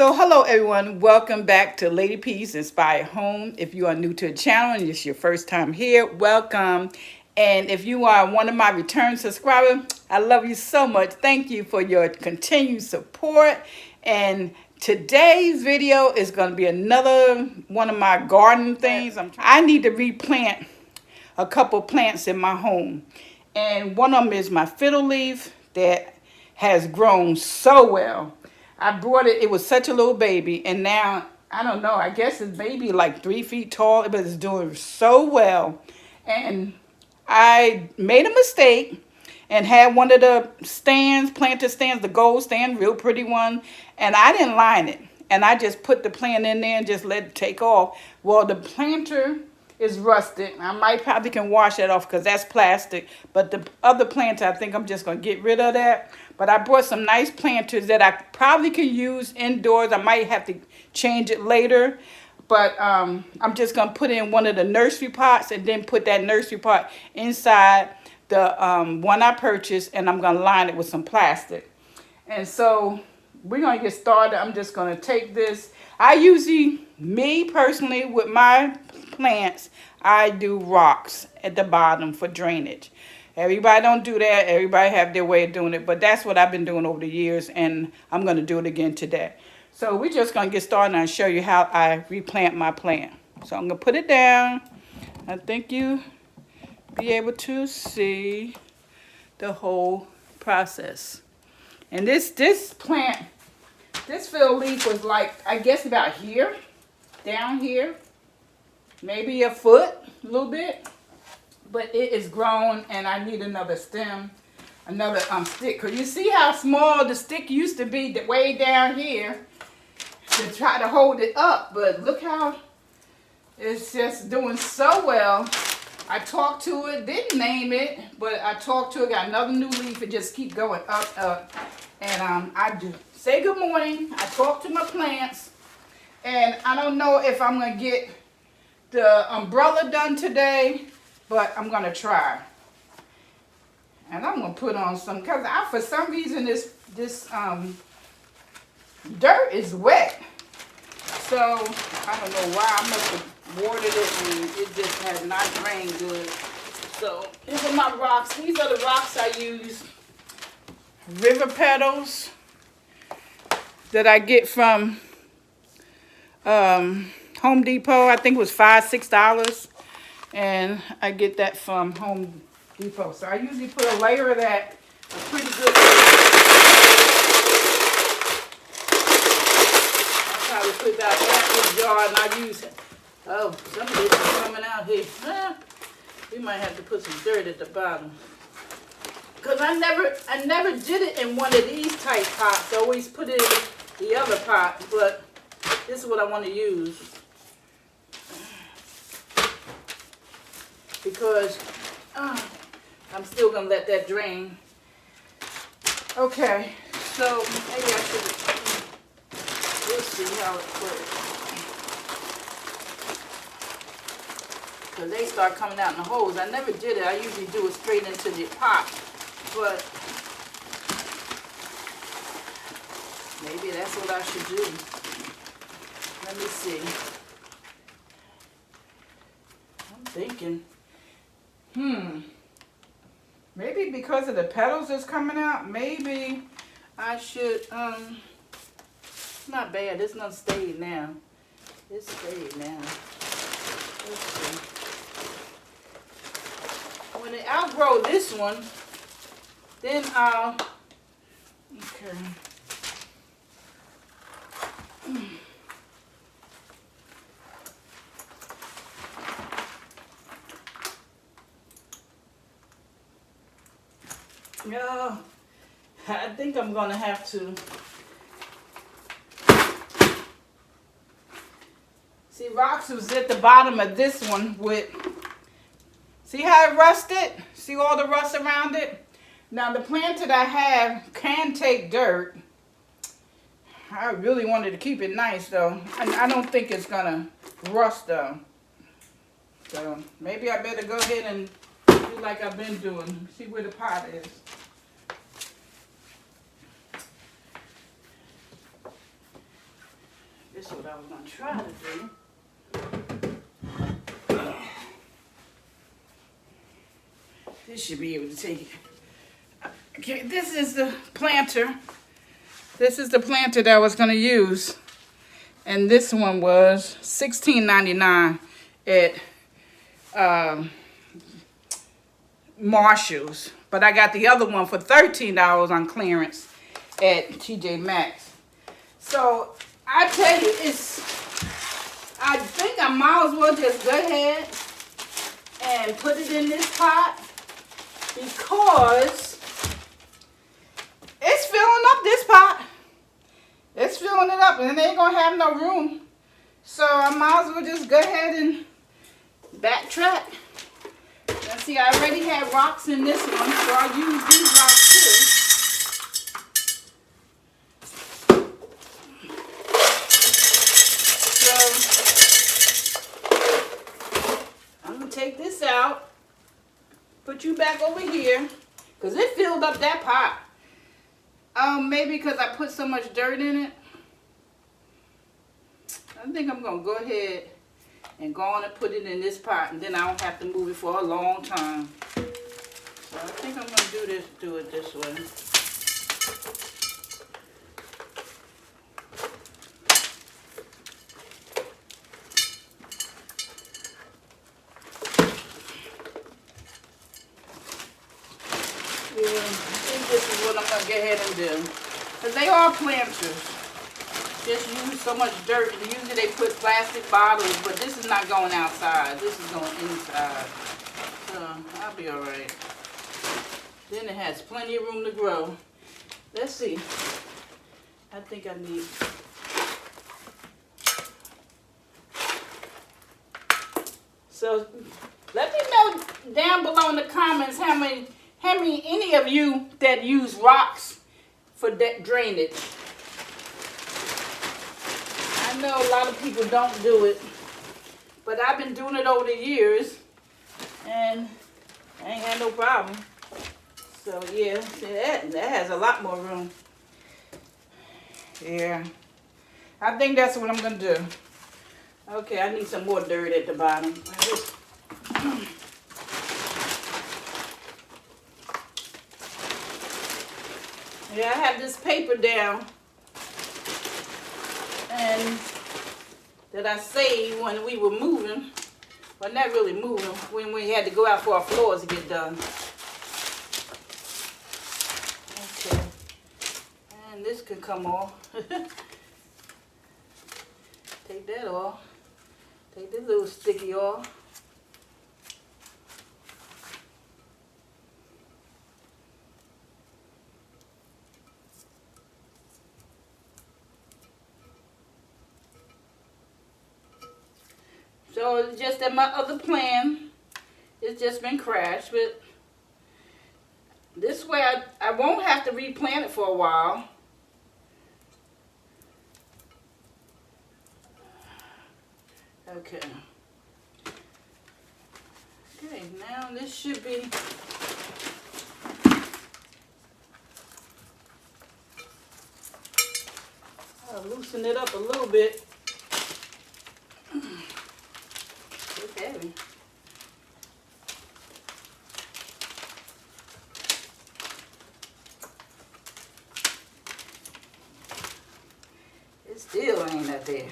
So hello everyone, welcome back to Lady P's Inspired Home. If you are new to the channel and it's your first time here, welcome. And if you are one of my return subscribers, I love you so much. Thank you for your continued support. And today's video is going to be another one of my garden things. I need to replant a couple plants in my home. And one of them is my fiddle leaf that has grown so well. I brought it, it was such a little baby, and now, I don't know, I guess it's maybe like 3 feet tall, but it's doing so well. And I made a mistake and had one of the stands, planter stands, the gold stand, real pretty one, and I didn't line it. And I just put the plant in there and just let it take off. Well, the planter is rusted. I probably can wash that off because that's plastic. But the other planter, I think I'm just going to get rid of that. But I brought some nice planters that I probably can use indoors. I might have to change it later. But I'm just going to put it in one of the nursery pots and then put that nursery pot inside the one I purchased. And I'm going to line it with some plastic. And so we're going to get started. I'm just going to take this. I usually, me personally, with my plants, I do rocks at the bottom for drainage. Everybody don't do that. Everybody have their way of doing it. But that's what I've been doing over the years, and I'm going to do it again today. So we're just going to get started and show you how I replant my plant. So I'm going to put it down. I think you be able to see the whole process. And this plant, this fiddle leaf was like, I guess about here, down here, maybe a foot, a little bit. But it is grown, and I need another stem, another stick. Because you see how small the stick used to be way down here to try to hold it up. But look how it's just doing so well. I talked to it, didn't name it, but I talked to it, got another new leaf, and just keep going up. And I do say good morning. I talk to my plants, and I don't know if I'm going to get the umbrella done today, but I'm going to try. And I'm going to put on some, because for some reason this dirt is wet. So I don't know why. I must have watered it and it just has not drained good. So these are my rocks. These are the rocks I use. River petals that I get from Home Depot. I think it was $5-6. And I get that from Home Depot. So I usually put a layer of that, a pretty good. I probably put about half this jar, and I use it. Oh, some of this is coming out here. We might have to put some dirt at the bottom. Because I never did it in one of these type pots. I always put it in the other pot, but this is what I want to use. Because I'm still going to let that drain. Okay, so maybe I should, we'll see how it works. Because they start coming out in the holes. I never did it. I usually do it straight into the pot. But maybe that's what I should do. Let me see. I'm thinking. Maybe because of the petals that's coming out, maybe I should, not bad, it's not stayed now. It's stayed now. Let's see. When they outgrow this one, then I'll, okay. Yeah, I think I'm going to have to. See, rocks was at the bottom of this one with, see how it rusted? See all the rust around it? Now the plant that I have can take dirt. I really wanted to keep it nice though. I don't think it's going to rust though. So maybe I better go ahead and do like I've been doing. See where the pot is. That's what I was going to try to do. This should be able to take it. Okay, this is the planter. This is the planter that I was going to use. And this one was $16.99 at Marshall's. But I got the other one for $13 on clearance at TJ Maxx. So I tell you, I think I might as well just go ahead and put it in this pot, because it's filling up this pot. It's filling it up, and it ain't gonna have no room. So I might as well just go ahead and backtrack. Now see, I already had rocks in this one, so I'll use these rocks too. So I'm gonna take this out, put you back over here, because it filled up that pot. Maybe because I put so much dirt in it. I think I'm going to go ahead and go on and put it in this pot, and then I don't have to move it for a long time. So I think I'm going to do it this way. Yeah, I think this is what I'm going to go ahead and do. Because they are planters. Just use so much dirt, and usually they put plastic bottles, but this is not going outside. This is going inside. So I'll be all right. Then it has plenty of room to grow. Let's see. I think I need... So let me know down below in the comments how many any of you that use rocks for that drainage. I know a lot of people don't do it, but I've been doing it over the years, and I ain't had no problem. So yeah, see, that has a lot more room. Yeah, I think that's what I'm gonna do. Okay, I need some more dirt at the bottom. Yeah, I have this paper down, and that I saved when we were moving. Well, not really moving, when we had to go out for our floors to get done. Okay, and this can come off. Take that off. Take this little sticky off. So it's just that my other plan, it's just been crashed, but this way I won't have to replant it for a while. Okay. Okay, now this should be... I'll loosen it up a little bit. It's heavy. It still ain't up there.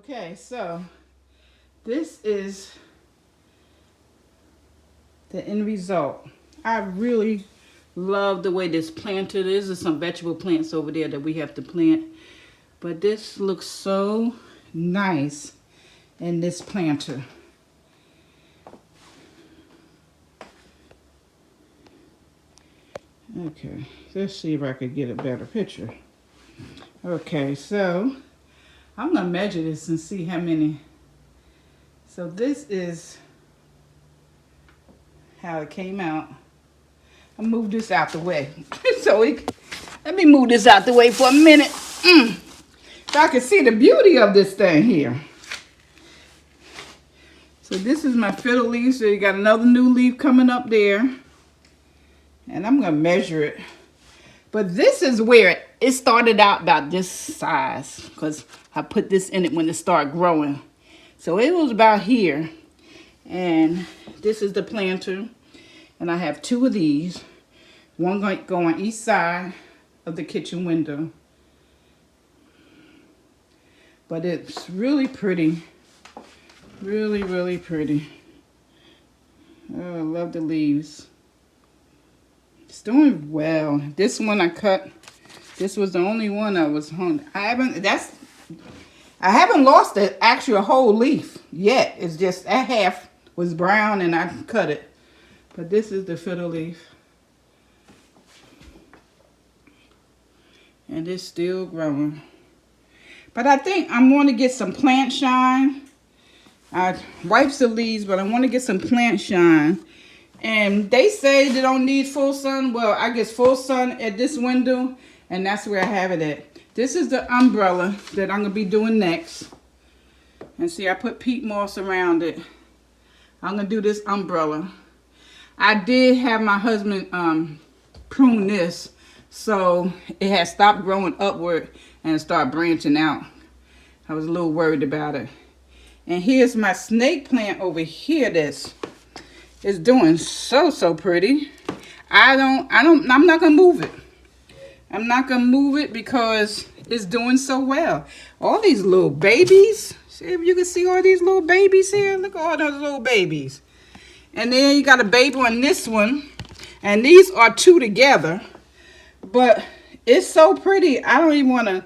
Okay, so this is the end result. I really love the way this planter. There's some vegetable plants over there that we have to plant. But this looks so nice in this planter. Okay, let's see if I could get a better picture. Okay, so I'm gonna measure this and see how many. So this is how it came out. I'll move this out the way. Let me move this out the way for a minute. So I can see the beauty of this thing here. So this is my fiddle leaf. So you got another new leaf coming up there. And I'm going to measure it. But this is where it started out about this size. Because I put this in it when it started growing. So it was about here. And this is the planter. And I have two of these. One going to go on each side of the kitchen window. But it's really pretty. Really, really pretty. Oh, I love the leaves. It's doing well. This one I cut. This was the only one I was hung. I haven't lost the actual whole leaf yet. It's just that half was brown and I cut it. But this is the fiddle leaf. And it's still growing. But I think I'm going to get some plant shine. I wiped the leaves, but I want to get some plant shine. And they say they don't need full sun. Well, I get full sun at this window, and that's where I have it at. This is the umbrella that I'm going to be doing next. And see, I put peat moss around it. I'm going to do this umbrella. I did have my husband prune this, so it had stopped growing upward and started branching out. I was a little worried about it. And here's my snake plant over here that's doing so pretty. I'm not gonna move it. I'm not gonna move it because it's doing so well. All these little babies. See if you can see all these little babies here. Look at all those little babies. And then you got a baby on this one. And these are two together. But it's so pretty. I don't even want to.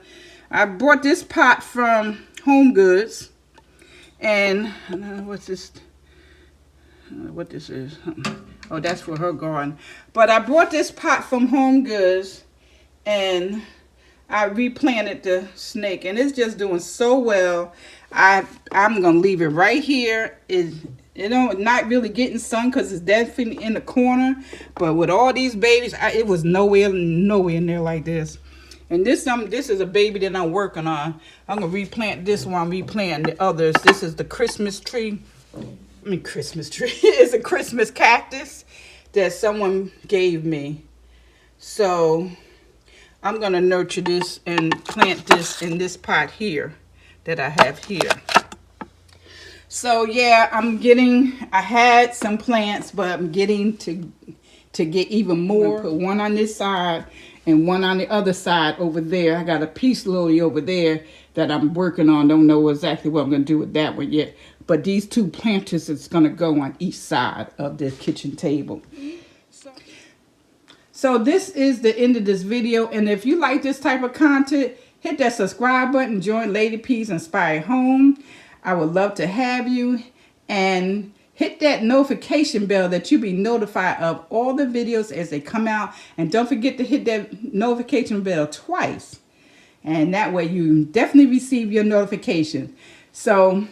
I bought this pot from Home Goods. And what's this? What this is? Oh, that's for her garden. But I bought this pot from Home Goods. And I replanted the snake. And it's just doing so well. I'm going to leave it right here. Not really getting sun because it's definitely in the corner. But with all these babies, it was nowhere in there like this. And this is a baby that I'm working on. I'm going to replant this one, replant the others. This is the Christmas tree. Christmas tree. It's a Christmas cactus that someone gave me. So I'm going to nurture this and plant this in this pot here that I have here. So yeah, I had some plants, but I'm getting to get even more. Put one on this side and one on the other side over there. I got a peace lily over there that I'm working on. Don't know exactly what I'm going to do with that one yet. But these two planters is going to go on each side of the kitchen table. So this is the end of this video. And if you like this type of content, hit that subscribe button. Join Lady P's Inspired Home. I would love to have you. And hit that notification bell that you be notified of all the videos as they come out. And don't forget to hit that notification bell twice. And that way you definitely receive your notification. So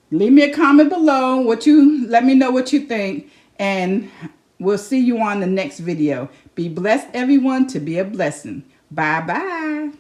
leave me a comment below. Let me know what you think. And we'll see you on the next video. Be blessed, everyone, to be a blessing. Bye-bye.